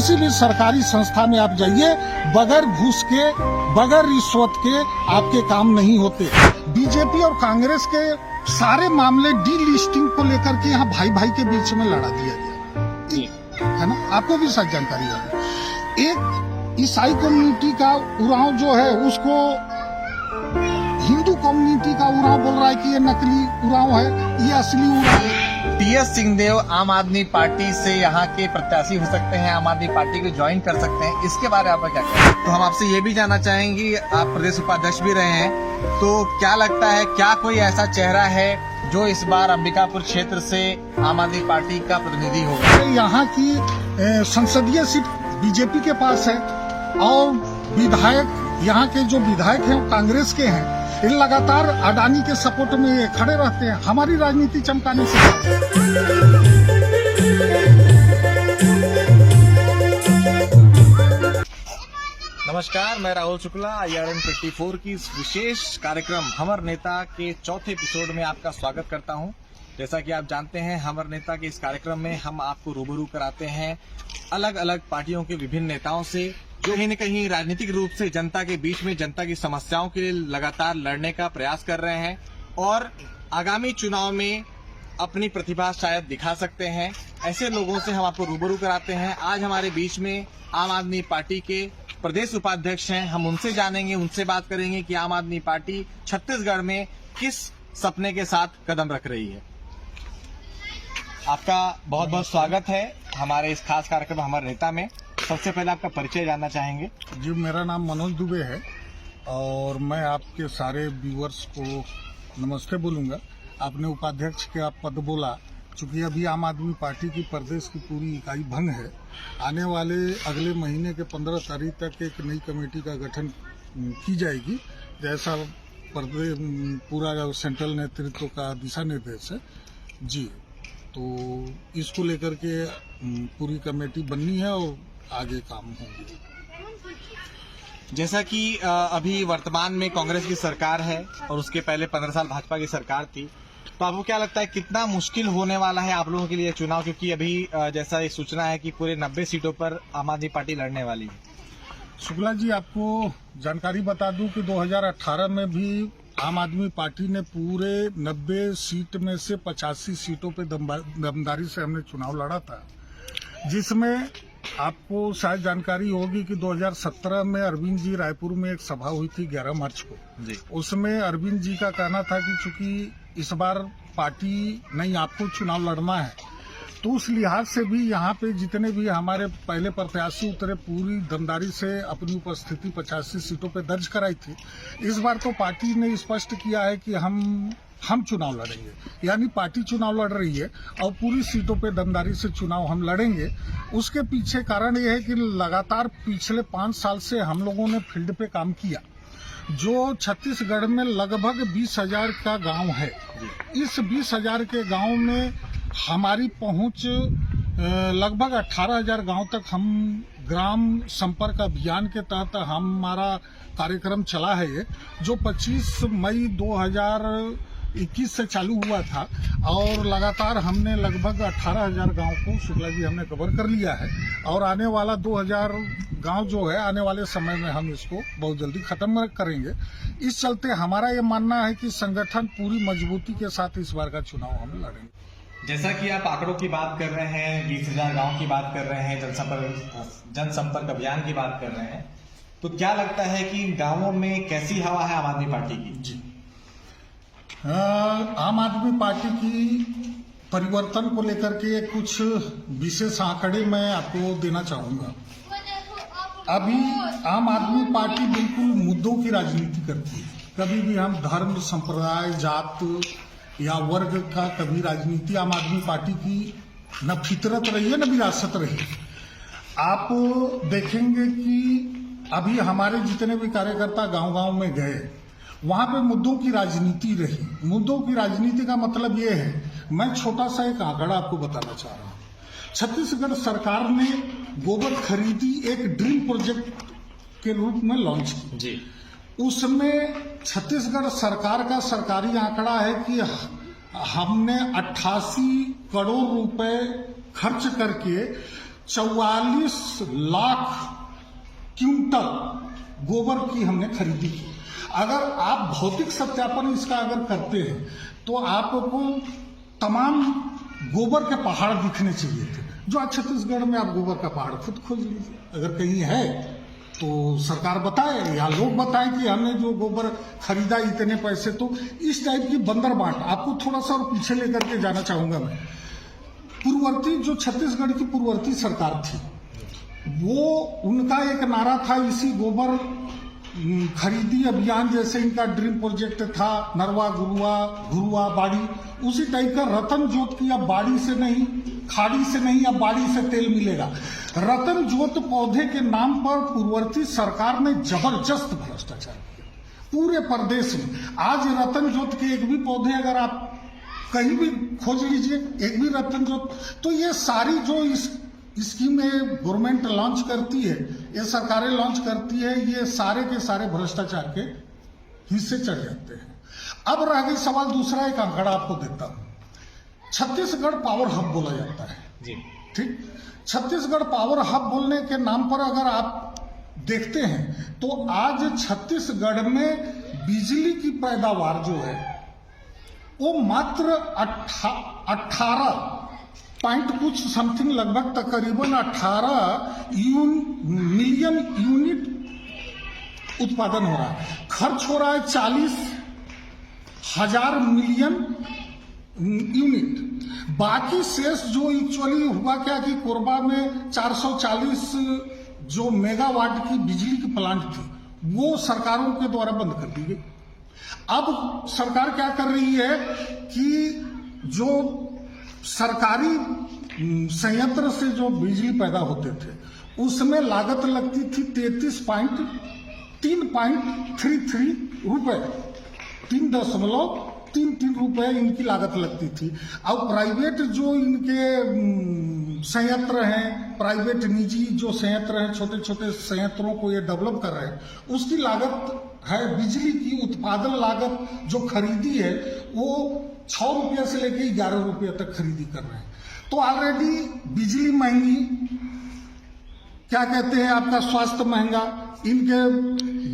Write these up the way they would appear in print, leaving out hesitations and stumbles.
किसी भी सरकारी संस्था में आप जाइए, बगैर घूस के, बगैर रिश्वत के आपके काम नहीं होते। बीजेपी और कांग्रेस के सारे मामले डी लिस्टिंग को लेकर के यहाँ भाई भाई के बीच में लड़ा दिया गया है ना, आपको भी शायद जानकारी है। एक ईसाई कम्युनिटी का उराव जो है उसको हिंदू कम्युनिटी का उराव बोल रहा है कि ये नकली उराव है, ये असली उराव है। टीएस सिंहदेव आम आदमी पार्टी से यहाँ के प्रत्याशी हो सकते हैं, आम आदमी पार्टी को ज्वाइन कर सकते हैं, इसके बारे में आप क्या कहें? तो हम आपसे ये भी जानना चाहेंगे, आप प्रदेश उपाध्यक्ष भी रहे हैं, तो क्या लगता है, क्या कोई ऐसा चेहरा है जो इस बार अंबिकापुर क्षेत्र से आम आदमी पार्टी का प्रतिनिधि होगा? यहाँ की संसदीय सीट बीजेपी के पास है और विधायक, यहाँ के जो विधायक हैं वो कांग्रेस के हैं। ये लगातार अडानी के सपोर्ट में ये खड़े रहते हैं, हमारी राजनीति चमकाने से। नमस्कार, मैं राहुल शुक्ला, IRN 24 की इस विशेष कार्यक्रम हमर नेता के चौथे एपिसोड में आपका स्वागत करता हूं। जैसा कि आप जानते हैं, हमर नेता के इस कार्यक्रम में हम आपको रूबरू कराते हैं अलग अलग पार्टियों के विभिन्न नेताओं से, जो कहीं न कहीं राजनीतिक रूप से जनता के बीच में जनता की समस्याओं के लिए लगातार लड़ने का प्रयास कर रहे हैं और आगामी चुनाव में अपनी प्रतिभा शायद दिखा सकते हैं। ऐसे लोगों से हम आपको रूबरू कराते हैं। आज हमारे बीच में आम आदमी पार्टी के प्रदेश उपाध्यक्ष हैं, हम उनसे जानेंगे, उनसे बात करेंगे कि आम आदमी पार्टी छत्तीसगढ़ में किस सपने के साथ कदम रख रही है। आपका बहुत बहुत स्वागत है हमारे इस खास कार्यक्रम हमर नेता में। सबसे पहले आपका परिचय जानना चाहेंगे। जी, मेरा नाम मनोज दुबे है और मैं आपके सारे व्यूअर्स को नमस्ते बोलूंगा। आपने उपाध्यक्ष का पद बोला, चूंकि अभी आम आदमी पार्टी की प्रदेश की पूरी इकाई भंग है। आने वाले अगले महीने के 15 तारीख तक एक नई कमेटी का गठन की जाएगी, जैसा प्रदेश पूरा सेंट्रल नेतृत्व का दिशा निर्देश है। जी, तो इसको लेकर के पूरी कमेटी बननी है और आगे काम होंगे। जैसा कि अभी वर्तमान में कांग्रेस की सरकार है और उसके पहले 15 साल भाजपा की सरकार थी, तो आपको क्या लगता है कितना मुश्किल होने वाला है आप लोगों के लिए चुनाव? क्योंकि अभी जैसा ये सूचना है कि पूरे 90 सीटों पर आम आदमी पार्टी लड़ने वाली है। शुक्ला जी, आपको जानकारी बता दूं कि 2018 में भी आम आदमी पार्टी ने पूरे 90 सीट में से 85 सीटों पे दमदारी से हमने चुनाव लड़ा था, जिसमें आपको शायद जानकारी होगी कि 2017 में अरविंद जी रायपुर में एक सभा हुई थी 11 मार्च को जी। उसमें अरविंद जी का कहना था कि चूंकि इस बार पार्टी नहीं, आपको चुनाव लड़ना है, तो उस लिहाज से भी यहाँ पे जितने भी हमारे पहले प्रत्याशी उतरे पूरी दमदारी से अपनी उपस्थिति 85 सीटों पे दर्ज कराई थी। इस बार तो पार्टी ने स्पष्ट किया है कि हम चुनाव लड़ेंगे, यानी पार्टी चुनाव लड़ रही है और पूरी सीटों पे दमदारी से चुनाव हम लड़ेंगे। उसके पीछे कारण ये है कि लगातार पिछले 5 साल से हम लोगों ने फील्ड पे काम किया। जो छत्तीसगढ़ में लगभग 20,000 का गांव है, इस 20,000 के गांव में हमारी पहुंच लगभग 18,000 गांव तक हम ग्राम संपर्क अभियान के तहत हमारा कार्यक्रम चला है ये, जो 25 मई 2021 से चालू हुआ था और लगातार हमने लगभग 18,000 गांव को, शुक्ला जी, हमने कवर कर लिया है और आने वाला 2,000 गांव जो है आने वाले समय में हम इसको बहुत जल्दी खत्म करेंगे। इस चलते हमारा ये मानना है कि संगठन पूरी मजबूती के साथ इस बार का चुनाव हम लड़ेंगे। जैसा कि आप आंकड़ों की बात कर रहे हैं, 20,000 गाँव की बात कर रहे हैं, जनसंपर्क अभियान की बात कर रहे हैं, तो क्या लगता है कि गाँवों में कैसी हवा है आम आदमी पार्टी की? जी, आम आदमी पार्टी की परिवर्तन को लेकर के कुछ विशेष आंकड़े मैं आपको देना चाहूंगा। अभी आम आदमी पार्टी बिल्कुल मुद्दों की राजनीति करती है। कभी भी हम धर्म, संप्रदाय, जात या वर्ग का कभी राजनीति आम आदमी पार्टी की न फितरत रही है न विरासत रही। आप देखेंगे कि अभी हमारे जितने भी कार्यकर्ता गांव-गांव में गए, वहां पे मुद्दों की राजनीति रही। मुद्दों की राजनीति का मतलब ये है, मैं छोटा सा एक आंकड़ा आपको बताना चाह रहा हूँ। छत्तीसगढ़ सरकार ने गोबर खरीदी एक ड्रीम प्रोजेक्ट के रूप में लॉन्च की जी। उसमें छत्तीसगढ़ सरकार का सरकारी आंकड़ा है कि हमने 88 करोड़ रुपए खर्च करके 44 लाख क्विंटल गोबर की हमने खरीदी की। अगर आप भौतिक सत्यापन इसका अगर करते हैं तो आपको तमाम गोबर के पहाड़ दिखने चाहिए थे। जो आज छत्तीसगढ़ में आप गोबर का पहाड़ खुद खोज लीजिए, अगर कहीं है तो सरकार बताए या लोग बताएं कि हमने जो गोबर खरीदा इतने पैसे। तो इस टाइप की बंदर बांट आपको थोड़ा सा और पीछे लेकर के जाना चाहूंगा मैं। पूर्ववर्ती जो छत्तीसगढ़ की पूर्ववर्ती सरकार थी, वो उनका एक नारा था, इसी गोबर खरीदी अभियान जैसे इनका ड्रीम प्रोजेक्ट था, नरवा गुरुआ घुरुआ बाड़ी, उसी टाइप का रतन जोत की अब बाड़ी से नहीं, खाड़ी से नहीं, अब बाड़ी से तेल मिलेगा। रतन जोत पौधे के नाम पर पूर्ववर्ती सरकार ने जबरदस्त भ्रष्टाचार किया पूरे प्रदेश में। आज रतन जोत के एक भी पौधे अगर आप कहीं भी खोज लीजिए, एक भी रतन जोत, तो ये सारी जो इस स्कीमें गवर्नमेंट लॉन्च करती है, ये सरकारें लॉन्च करती है, ये सारे के सारे भ्रष्टाचार के हिस्से चढ़ जाते हैं। अब रह गई सवाल दूसरा, एक आंकड़ा आपको देता हूं। छत्तीसगढ़ पावर हब बोला जाता है जी, ठीक। छत्तीसगढ़ पावर हब बोलने के नाम पर अगर आप देखते हैं तो आज छत्तीसगढ़ में बिजली की पैदावार जो है वो मात्र 18 पॉइंट कुछ समथिंग, लगभग तकरीबन 18 मिलियन यूनिट उत्पादन हो रहा है। खर्च हो रहा है 40,000 मिलियन यूनिट। बाकी शेष जो एक्चुअली हुआ क्या कि कोरबा में 440 जो मेगावाट की बिजली की प्लांट थी वो सरकारों के द्वारा बंद कर दी गई। अब सरकार क्या कर रही है कि जो सरकारी संयंत्र से जो बिजली पैदा होते थे उसमें लागत लगती थी 3.33 रुपए, 3.33 रुपए इनकी लागत लगती थी। अब प्राइवेट जो इनके संयंत्र हैं, प्राइवेट निजी जो संयंत्र हैं, छोटे छोटे संयंत्रों को ये डेवलप कर रहे हैं, उसकी लागत है, बिजली की उत्पादन लागत जो खरीदी है वो 6 रुपये से लेके 11 रुपये तक खरीदी कर रहे हैं। तो ऑलरेडी बिजली महंगी, क्या कहते हैं आपका स्वास्थ्य महंगा। इनके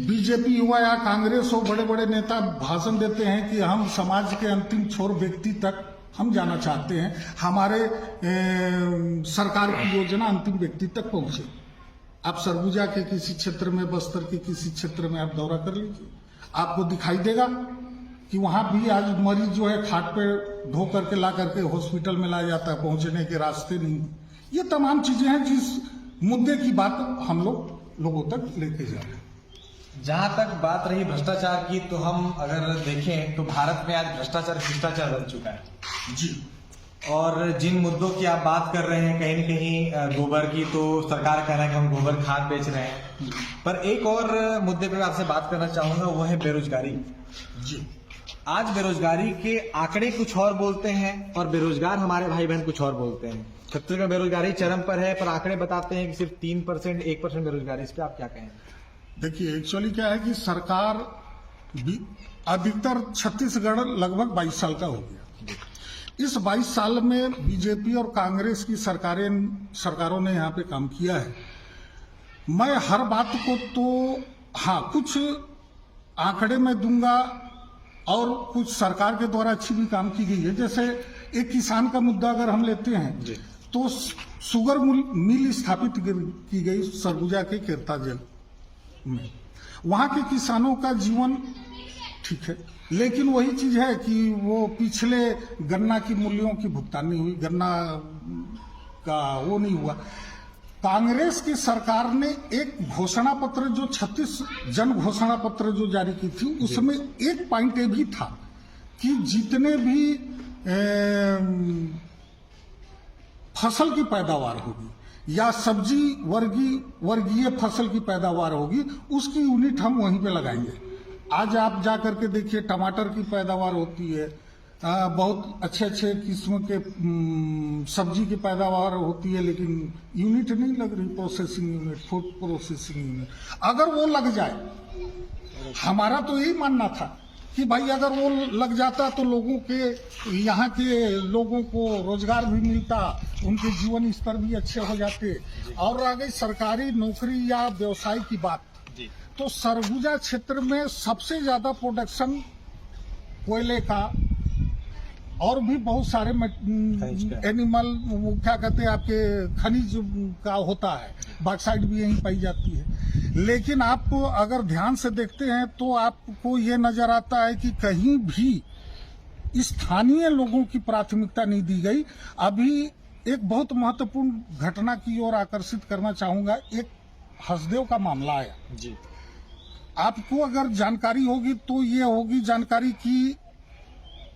बीजेपी हुआ या कांग्रेस हो, बड़े बड़े नेता भाषण देते हैं कि हम समाज के अंतिम छोर व्यक्ति तक हम जाना चाहते हैं, हमारे सरकार की योजना अंतिम व्यक्ति तक पहुंचे। आप सरगुजा के किसी क्षेत्र में, बस्तर के किसी क्षेत्र में आप दौरा कर लीजिए, आपको दिखाई देगा कि वहां भी आज मरीज जो है खाट पे ढो करके ला करके हॉस्पिटल में लाया जाता है, पहुंचने के रास्ते नहीं। ये तमाम चीजें हैं जिस मुद्दे की बात हम लोगों तक लेके जा रहे हैं। जहां तक बात रही भ्रष्टाचार की, तो हम अगर देखें तो भारत में आज भ्रष्टाचार शिष्टाचार बन चुका है जी। और जिन मुद्दों की आप बात कर रहे हैं, कहीं न कहीं गोबर की, तो सरकार कह रहा है कि हम गोबर खाद बेच रहे हैं। पर एक और मुद्दे पे आपसे बात करना चाहूंगा, वो है बेरोजगारी जी। आज बेरोजगारी के आंकड़े कुछ और बोलते हैं और बेरोजगार हमारे भाई बहन कुछ और बोलते हैं। छत्तीसगढ़ में बेरोजगारी चरम पर है, पर आंकड़े बताते हैं कि सिर्फ 3%, 1% बेरोजगारी। इस पे आप क्या कहें? देखिए, एक्चुअली क्या है कि सरकार अधिकतर छत्तीसगढ़ लगभग 22 साल का हो गया। इस 22 साल में बीजेपी और कांग्रेस की सरकारों ने यहाँ पे काम किया है। मैं हर बात को तो हाँ कुछ आंकड़े में दूंगा और कुछ सरकार के द्वारा अच्छी भी काम की गई है। जैसे एक किसान का मुद्दा अगर हम लेते हैं तो शुगर मिल स्थापित की गई सरगुजा के केरता जेल में। वहां के किसानों का जीवन ठीक है, लेकिन वही चीज है कि वो पिछले गन्ना की मूल्यों की भुगतान नहीं हुई, गन्ना का वो नहीं हुआ। कांग्रेस की सरकार ने एक घोषणा पत्र जो 36 जन घोषणा पत्र जो जारी की थी, उसमें एक पॉइंट ये भी था कि जितने भी फसल की पैदावार होगी या सब्जी वर्गीय फसल की पैदावार होगी, उसकी यूनिट हम वहीं पे लगाएंगे। आज आप जा करके देखिए, टमाटर की पैदावार होती है, बहुत अच्छे किस्म के सब्जी की पैदावार होती है, लेकिन यूनिट नहीं लग रही, processing unit, food processing unit. अगर वो लग जाए, हमारा तो यही मानना था कि भाई अगर वो लग जाता तो लोगों के, यहाँ के लोगों को रोजगार भी मिलता, उनके जीवन स्तर भी अच्छे हो जाते। और आ गई सरकारी नौकरी या व्यवसाय की बात, तो सरगुजा क्षेत्र में सबसे ज्यादा प्रोडक्शन कोयले का और भी बहुत सारे एनिमल, वो क्या कहते हैं आपके, खनिज का होता है। बॉक्साइट भी यहीं पाई जाती है। लेकिन आप अगर ध्यान से देखते हैं तो आपको ये नजर आता है कि कहीं भी स्थानीय लोगों की प्राथमिकता नहीं दी गई। अभी एक बहुत महत्वपूर्ण घटना की ओर आकर्षित करना चाहूंगा। एक हसदेव का मामला आया जी। आपको अगर जानकारी होगी तो ये होगी जानकारी की,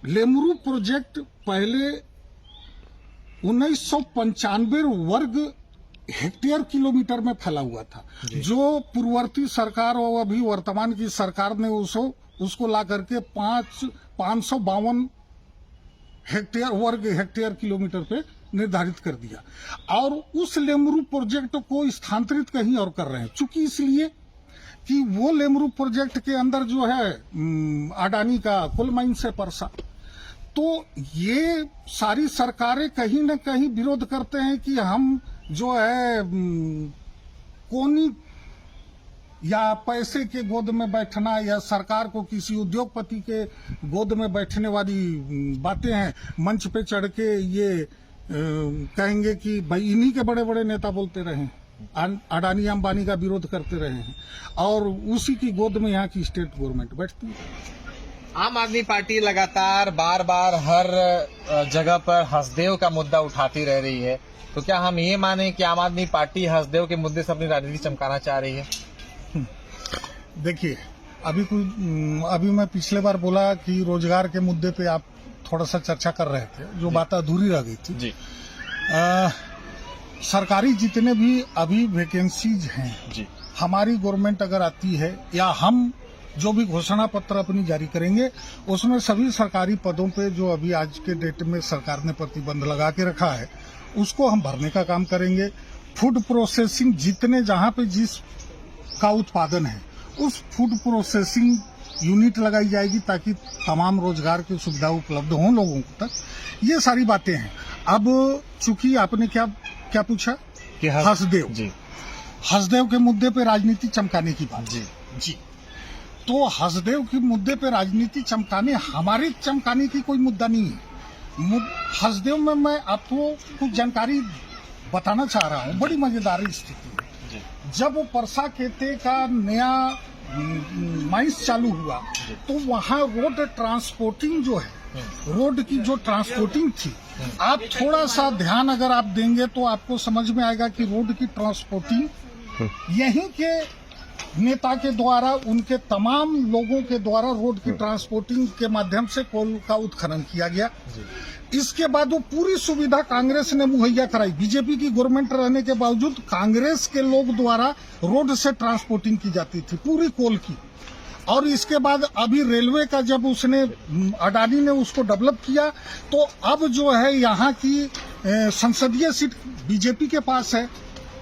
लेमरू प्रोजेक्ट पहले 1995 वर्ग हेक्टेयर किलोमीटर में फैला हुआ था, जो पूर्ववर्ती सरकार और अभी वर्तमान की सरकार ने उसको ला करके 552 वर्ग हेक्टेयर किलोमीटर पे निर्धारित कर दिया। और उस लेमरू प्रोजेक्ट को स्थानांतरित कहीं और कर रहे हैं, चूंकि इसलिए कि वो लेमरू प्रोजेक्ट के अंदर जो है अडानी का कोल माइन से परसा। तो ये सारी सरकारें कहीं न कहीं विरोध करते हैं कि हम जो है कोनी या पैसे के गोद में बैठना या सरकार को किसी उद्योगपति के गोद में बैठने वाली बातें हैं। मंच पे चढ़ के ये कहेंगे कि भाई इन्हीं के बड़े बड़े नेता बोलते रहे, अडानी अंबानी का विरोध करते रहे हैं, और उसी की गोद में यहाँ की स्टेट गवर्नमेंट बैठती है। आम आदमी पार्टी लगातार बार बार हर जगह पर हसदेव का मुद्दा उठाती रह रही है, तो क्या हम ये माने कि आम आदमी पार्टी हसदेव के मुद्दे से अपनी राजनीति चमकाना चाह रही है? देखिए, अभी मैं पिछले बार बोला कि रोजगार के मुद्दे पे आप थोड़ा सा चर्चा कर रहे थे, जो बात अधूरी रह गई थी जी। सरकारी जितने भी अभी वैकेंसीज हैं जी, हमारी गवर्नमेंट अगर आती है या हम जो भी घोषणा पत्र अपनी जारी करेंगे, उसमें सभी सरकारी पदों पे जो अभी आज के डेट में सरकार ने प्रतिबंध लगा के रखा है, उसको हम भरने का काम करेंगे। फूड प्रोसेसिंग जितने जहां पे जिस का उत्पादन है, उस फूड प्रोसेसिंग यूनिट लगाई जाएगी ताकि तमाम रोजगार की सुविधा उपलब्ध हो लोगों तक। ये सारी बातें हैं। अब चूंकि आपने क्या पूछा कि हसदेव जी, हसदेव के मुद्दे पे राजनीति चमकाने की बात जी। तो हसदेव के मुद्दे पे राजनीति हमारे चमकाने की कोई मुद्दा नहीं है। हसदेव में मैं आपको कुछ जानकारी बताना चाह रहा हूँ। बड़ी मजेदार स्थिति है। जब परसा केते का नया माइंस चालू हुआ तो वहाँ रोड ट्रांसपोर्टिंग जो है, रोड की जो ट्रांसपोर्टिंग थी, आप थोड़ा सा ध्यान अगर आप देंगे तो आपको समझ में आएगा कि रोड की ट्रांसपोर्टिंग यहीं के नेता के द्वारा, उनके तमाम लोगों के द्वारा रोड की ट्रांसपोर्टिंग के माध्यम से कोल का उत्खनन किया गया। इसके बाद वो पूरी सुविधा कांग्रेस ने मुहैया कराई। बीजेपी की गवर्नमेंट रहने के बावजूद कांग्रेस के लोग द्वारा रोड से ट्रांसपोर्टिंग की जाती थी पूरी कोल की। और इसके बाद अभी रेलवे का जब उसने अडानी ने उसको डेवलप किया, तो अब जो है यहाँ की संसदीय सीट बीजेपी के पास है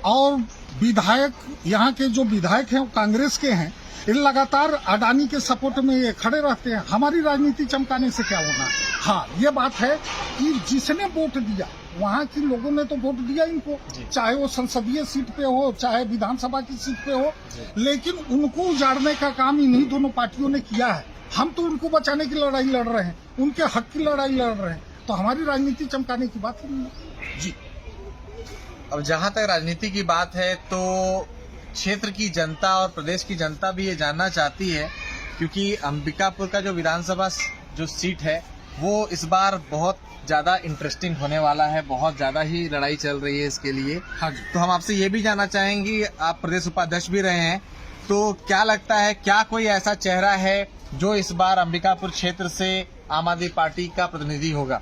और विधायक, यहाँ के जो विधायक हैं वो कांग्रेस के हैं। ये लगातार अडानी के सपोर्ट में ये खड़े रहते हैं। हमारी राजनीति चमकाने से क्या होना। हाँ, ये बात है कि जिसने वोट दिया, वहाँ के लोगों ने तो वोट दिया इनको, चाहे वो संसदीय सीट पे हो चाहे विधानसभा की सीट पे हो, लेकिन उनको उजाड़ने का काम इन्हीं दोनों पार्टियों ने किया है। हम तो उनको बचाने की लड़ाई लड़ रहे हैं, उनके हक की लड़ाई लड़ रहे हैं। तो हमारी राजनीति चमकाने की बात नहीं है जी। अब जहां तक राजनीति की बात है तो क्षेत्र की जनता और प्रदेश की जनता भी ये जानना चाहती है, क्योंकि अंबिकापुर का जो विधानसभा जो सीट है वो इस बार बहुत ज्यादा इंटरेस्टिंग होने वाला है, बहुत ज्यादा ही लड़ाई चल रही है इसके लिए। हाँ जी। तो हम आपसे ये भी जानना चाहेंगे, आप प्रदेश उपाध्यक्ष भी रहे हैं, तो क्या लगता है, क्या कोई ऐसा चेहरा है जो इस बार अंबिकापुर क्षेत्र से आम आदमी पार्टी का प्रतिनिधि होगा?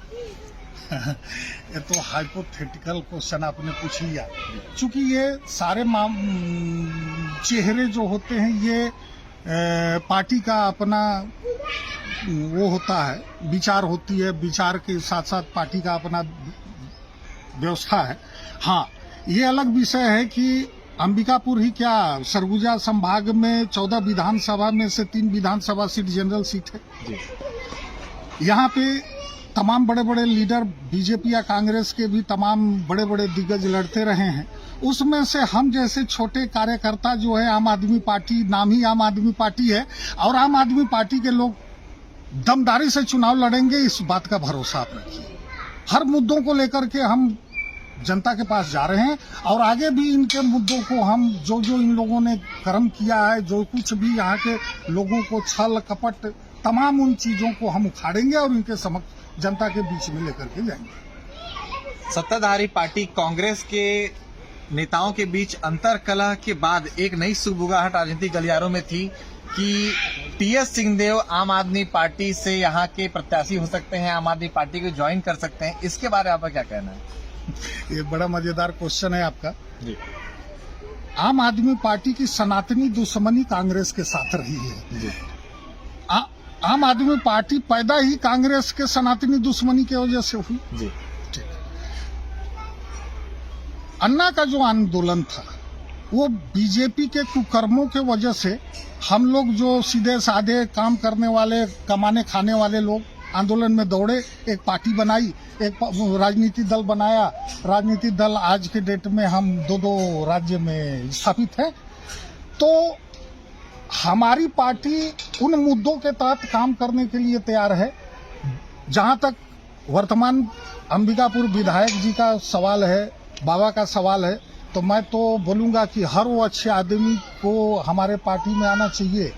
ये तो हाइपोथेटिकल क्वेश्चन आपने पूछ लिया, क्योंकि ये सारे चेहरे जो होते हैं ये पार्टी का अपना वो होता है, विचार होती है, विचार के साथ साथ पार्टी का अपना व्यवस्था है। हाँ, ये अलग विषय है कि अंबिकापुर ही क्या, सरगुजा संभाग में 14 विधानसभा में से 3 विधानसभा सीट जनरल सीट है जी। यहाँ पे तमाम बड़े बड़े लीडर बीजेपी या कांग्रेस के भी तमाम बड़े बड़े दिग्गज लड़ते रहे हैं। उसमें से हम जैसे छोटे कार्यकर्ता जो है, आम आदमी पार्टी, नाम ही आम आदमी पार्टी है, और आम आदमी पार्टी के लोग दमदारी से चुनाव लड़ेंगे, इस बात का भरोसा आप रखिए। हर मुद्दों को लेकर के हम जनता के पास जा रहे हैं और आगे भी इनके मुद्दों को हम जो जो इन लोगों ने कर्म किया है, जो कुछ भी यहाँ के लोगों को छल कपट, तमाम उन चीजों को हम उखाड़ेंगे और इनके समक्ष जनता के बीच में लेकर के जाएंगे। सत्ताधारी पार्टी कांग्रेस के नेताओं के बीच अंतरकलह के बाद एक नई सुगबुगाहट राजनीतिक गलियारों में थी कि टीएस सिंहदेव आम आदमी पार्टी से यहाँ के प्रत्याशी हो सकते हैं, आम आदमी पार्टी को ज्वाइन कर सकते हैं। इसके बारे में आपका क्या कहना है? ये बड़ा मजेदार क्वेश्चन है आपका जी। आम आदमी पार्टी की सनातनी दुश्मनी कांग्रेस के साथ रही है जी। आम आदमी पार्टी पैदा ही कांग्रेस के सनातनी दुश्मनी की वजह से हुई। जी। ठीक। अन्ना का जो आंदोलन था वो बीजेपी के कुकर्मों के वजह से हम लोग जो सीधे साधे काम करने वाले, कमाने खाने वाले लोग आंदोलन में दौड़े, एक पार्टी बनाई, एक राजनीतिक दल बनाया। राजनीतिक दल आज के डेट में हम 2 राज्य में स्थापित है। तो हमारी पार्टी उन मुद्दों के तहत काम करने के लिए तैयार है। जहां तक वर्तमान अंबिकापुर विधायक जी का सवाल है, बाबा का सवाल है, तो मैं तो बोलूंगा कि हर वो अच्छे आदमी को हमारे पार्टी में आना चाहिए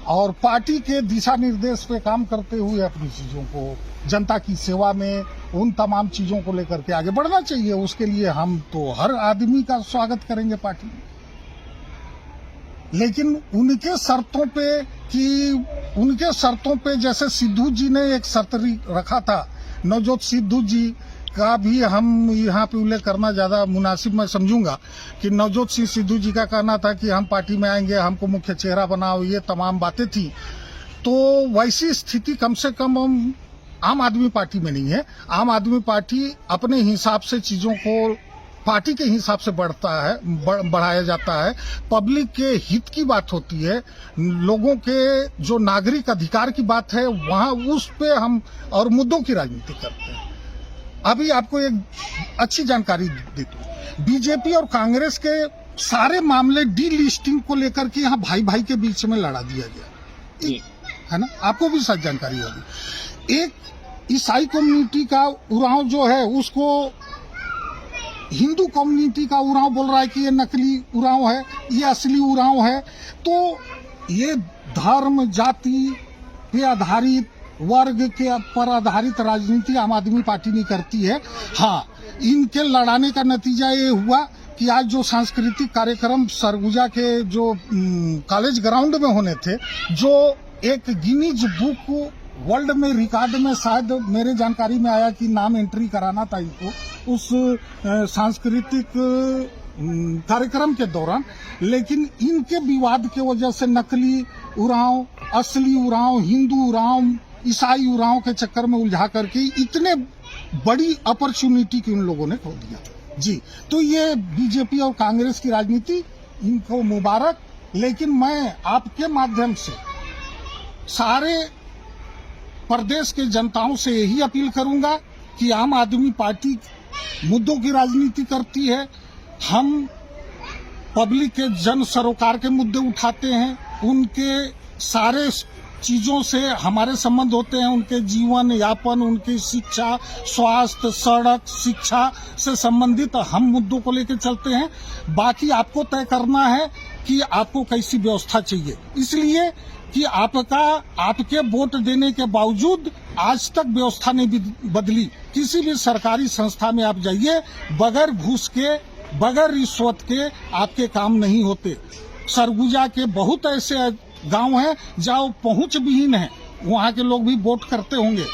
और पार्टी के दिशा निर्देश पे काम करते हुए अपनी चीजों को, जनता की सेवा में, उन तमाम चीजों को लेकर के आगे बढ़ना चाहिए। उसके लिए हम तो हर आदमी का स्वागत करेंगे पार्टी में, लेकिन उनके शर्तों पे जैसे सिद्धू जी ने एक शर्त रखा था, नवजोत सिद्धू जी का भी हम यहाँ पे उल्लेख करना ज्यादा मुनासिब मैं समझूंगा कि नवजोत सिंह सिद्धू जी का कहना था कि हम पार्टी में आएंगे, हमको मुख्य चेहरा बनाओ, ये तमाम बातें थी। तो वैसी स्थिति कम से कम हम आम आदमी पार्टी में नहीं है। आम आदमी पार्टी अपने हिसाब से चीजों को पार्टी के हिसाब से बढ़ाया जाता है। पब्लिक के हित की बात होती है, लोगों के जो नागरिक अधिकार की बात है, वहां उस पे हम और मुद्दों की राजनीति करते हैं। अभी आपको एक अच्छी जानकारी देता हूं, बीजेपी और कांग्रेस के सारे मामले डी लिस्टिंग को लेकर के यहाँ भाई भाई के बीच में लड़ा दिया गया, है ना? आपको भी शायद जानकारी होगी। एक ईसाई कम्युनिटी का उरांव जो है, उसको हिंदू कम्युनिटी का उरांव बोल रहा है कि ये नकली उरांव है, ये असली उरांव है। तो ये धर्म, जाति पे आधारित, वर्ग के पर आधारित राजनीति आम आदमी पार्टी नहीं करती है। हाँ, इनके लड़ाने का नतीजा ये हुआ कि आज जो सांस्कृतिक कार्यक्रम सरगुजा के जो कॉलेज ग्राउंड में होने थे, जो एक गिनीज बुक वर्ल्ड में रिकॉर्ड में शायद मेरे जानकारी में आया कि नाम एंट्री कराना था इनको उस सांस्कृतिक कार्यक्रम के दौरान, लेकिन इनके विवाद के वजह से नकली उरांव, असली उरांव, हिंदू उरांव, ईसाई उरांव के चक्कर में उलझा करके इतने बड़ी अपॉर्चुनिटी की उन लोगों ने खो दिया। जी, तो ये बीजेपी और कांग्रेस की राजनीति, इनको मुबारक। लेकिन मैं आपके माध्यम से सारे प्रदेश के जनताओं से यही अपील करूंगा कि आम आदमी पार्टी मुद्दों की राजनीति करती है। हम पब्लिक के जन सरोकार के मुद्दे उठाते हैं, उनके सारे चीजों से हमारे संबंध होते हैं, उनके जीवन यापन, उनकी शिक्षा, स्वास्थ्य, सड़क, शिक्षा से संबंधित हम मुद्दों को लेकर चलते हैं। बाकी आपको तय करना है कि आपको कैसी व्यवस्था चाहिए, इसलिए कि आपके वोट देने के बावजूद आज तक व्यवस्था नहीं बदली। किसी भी सरकारी संस्था में आप जाइए, बगैर घूस के, बगैर रिश्वत के आपके काम नहीं होते। सरगुजा के बहुत ऐसे गांव हैं जहां पहुंच विहीन है, वहां के लोग भी वोट करते होंगे,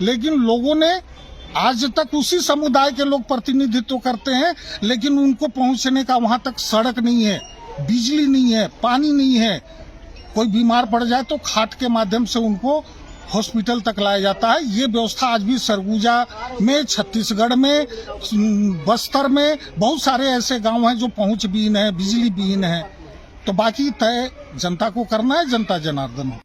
लेकिन लोगों ने आज तक उसी समुदाय के लोग प्रतिनिधित्व करते हैं, लेकिन उनको पहुंचने का वहां तक सड़क नहीं है, बिजली नहीं है, पानी नहीं है। कोई बीमार पड़ जाए तो खाट के माध्यम से उनको हॉस्पिटल तक लाया जाता है। ये व्यवस्था आज भी सरगुजा में, छत्तीसगढ़ में, बस्तर में बहुत सारे ऐसे गांव हैं जो पहुंच विहीन है, बिजली विहीन है। तो बाकी तय जनता को करना है, जनता जनार्दन।